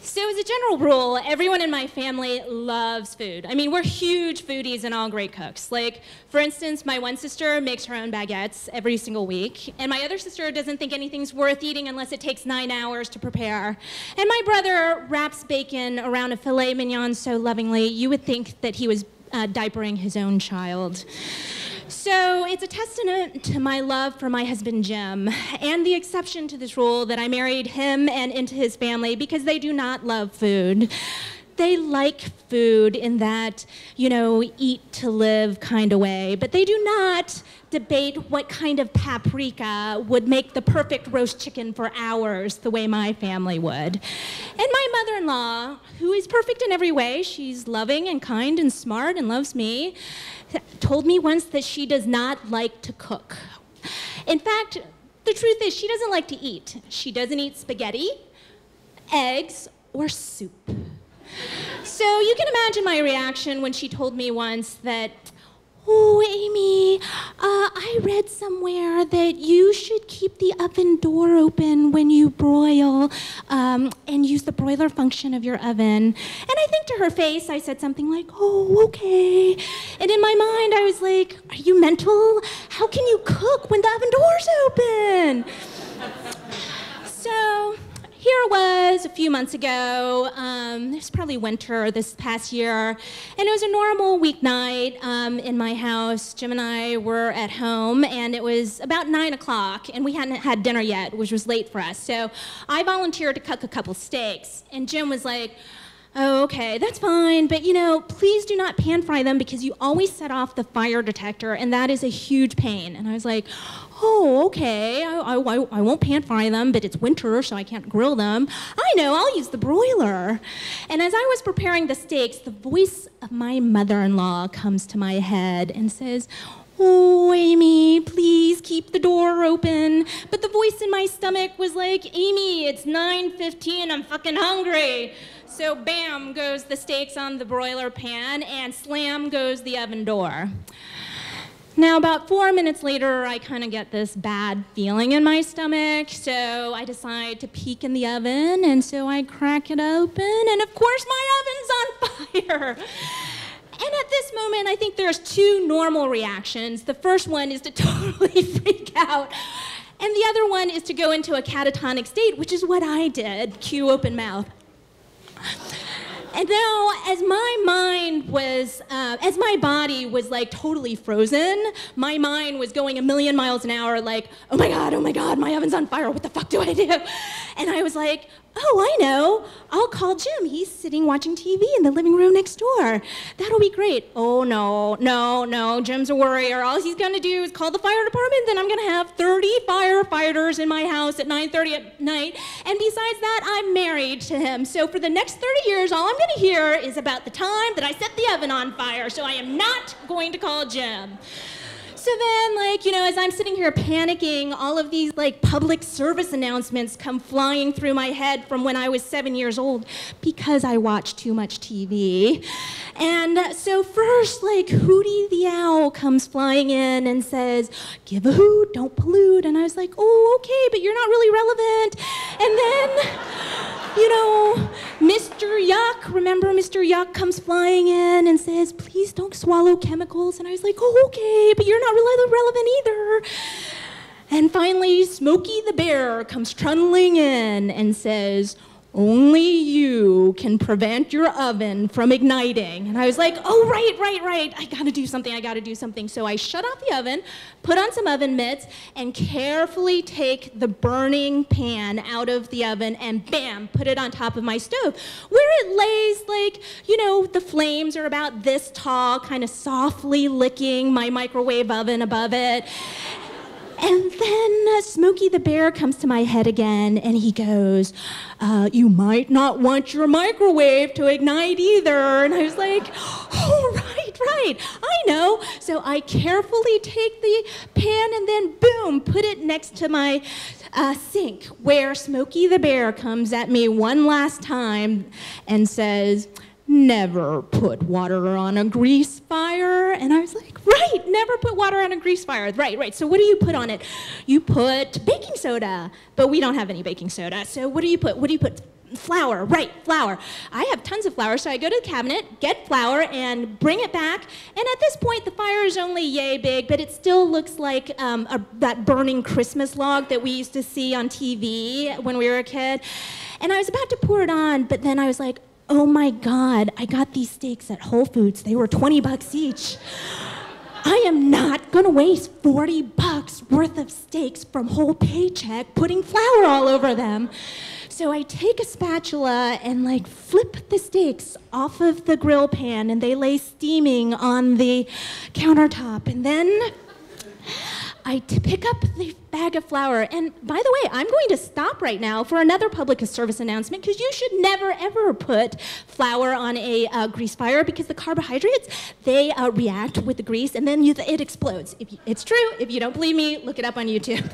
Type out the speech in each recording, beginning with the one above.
So as a general rule, everyone in my family loves food. I mean, we're huge foodies and all great cooks. Like, for instance, my one sister makes her own baguettes every single week, and my other sister doesn't think anything's worth eating unless it takes 9 hours to prepare. And my brother wraps bacon around a filet mignon so lovingly, you would think that he was diapering his own child. So it's a testament to my love for my husband, Jim, and the exception to this rule that I married him and into his family because they do not love food. They like food in that, you know, eat to live kind of way, but they do not debate what kind of paprika would make the perfect roast chicken for hours the way my family would. And my mother-in-law, who is perfect in every way, she's loving and kind and smart and loves me, told me once that she does not like to cook. In fact, the truth is she doesn't like to eat. She doesn't eat spaghetti, eggs, or soup. So you can imagine my reaction when she told me once that, "Oh, Amy, I read somewhere that you should keep the oven door open when you broil and use the broiler function of your oven." And I think to her face, I said something like, "Oh, okay." And in my mind, I was like, "Are you mental? How can you cook when the oven door's open?" So here it was a few months ago. It was probably winter this past year, and it was a normal weeknight in my house. Jim and I were at home, and it was about 9 o'clock, and we hadn't had dinner yet, which was late for us. So I volunteered to cook a couple steaks, and Jim was like, "Oh, okay, that's fine, but you know, please do not pan fry them because you always set off the fire detector, and that is a huge pain." And I was like, "Oh, okay, I won't pan fry them, but it's winter, so I can't grill them. I know, I'll use the broiler." And as I was preparing the steaks, the voice of my mother-in-law comes to my head and says, "Oh, Amy, please keep the door open." But the voice in my stomach was like, "Amy, it's 9:15, I'm fucking hungry." So bam goes the steaks on the broiler pan, and slam goes the oven door. Now, about 4 minutes later, I kind of get this bad feeling in my stomach, so I decide to peek in the oven, and so I crack it open, and of course my oven's on fire. And at this moment, I think there's two normal reactions. The first one is to totally freak out, and the other one is to go into a catatonic state, which is what I did, cue open mouth. And now, as my body was like totally frozen, my mind was going a million miles an hour like, oh my God, my oven's on fire, what the fuck do I do? And I was like, oh, I know, I'll call Jim. He's sitting watching TV in the living room next door. That'll be great. Oh, no, Jim's a worrier. All he's gonna do is call the fire department, then I'm gonna have 30 firefighters in my house at 9:30 at night. And besides that, I'm married to him. So for the next 30 years, all I'm gonna hear is about the time that I set the oven on fire. So I am not going to call Jim. So then, like, you know, as I'm sitting here panicking, all of these, like, public service announcements come flying through my head from when I was 7 years old because I watched too much TV. And so first, like, Hootie the Owl comes flying in and says, "Give a hoot, don't pollute." And I was like, oh, okay, but you're not really relevant. And then, you know, Mr. Yuck, remember Mr. Yuck comes flying in and says, "Please don't swallow chemicals." And I was like, oh, okay, but you're not really relevant either. And finally, Smokey the Bear comes trundling in and says, "Only you can prevent your oven from igniting." And I was like, oh, right. I gotta do something. So I shut off the oven, put on some oven mitts, and carefully take the burning pan out of the oven and bam, put it on top of my stove, where it lays like, you know, the flames are about this tall, kind of softly licking my microwave oven above it. And then Smokey the Bear comes to my head again, and he goes, "You might not want your microwave to ignite either." And I was like, oh, right, I know. So I carefully take the pan and then, boom, put it next to my sink, where Smokey the Bear comes at me one last time and says, "Never put water on a grease fire." And I was like, right, never put water on a grease fire. Right. So what do you put on it? You put baking soda, but we don't have any baking soda. So what do you put? Flour, right, flour. I have tons of flour, so I go to the cabinet, get flour, and bring it back. And at this point, the fire is only yay big, but it still looks like that burning Christmas log that we used to see on TV when we were a kid. And I was about to pour it on, but then I was like, oh my God, I got these steaks at Whole Foods. They were 20 bucks each. I am not gonna waste 40 bucks worth of steaks from whole paycheck putting flour all over them. So I take a spatula and like flip the steaks off of the grill pan and they lay steaming on the countertop. And then I pick up the bag of flour. And by the way, I'm going to stop right now for another public service announcement because you should never ever put flour on a grease fire because the carbohydrates, they react with the grease and then it explodes. It's true. If you don't believe me, look it up on YouTube.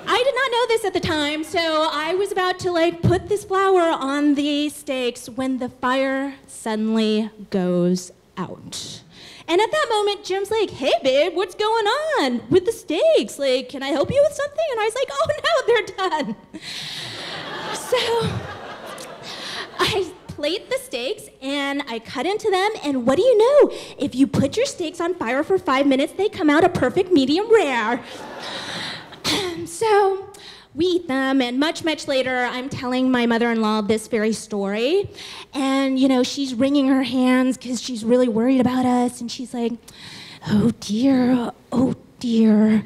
I did not know this at the time, so I was about to like put this flour on the steaks when the fire suddenly goes out. And at that moment, Jim's like, hey babe, what's going on with the steaks? Like, can I help you with something? And I was like, oh no, they're done. So I plate the steaks and I cut into them, and what do you know? If you put your steaks on fire for 5 minutes, they come out a perfect medium rare. So we eat them, and much, much later, I'm telling my mother-in-law this very story. And, you know, she's wringing her hands because she's really worried about us. And she's like, oh dear, oh dear.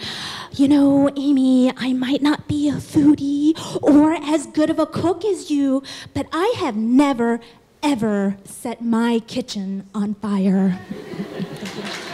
You know, Amy, I might not be a foodie or as good of a cook as you, but I have never, ever set my kitchen on fire. Thank you.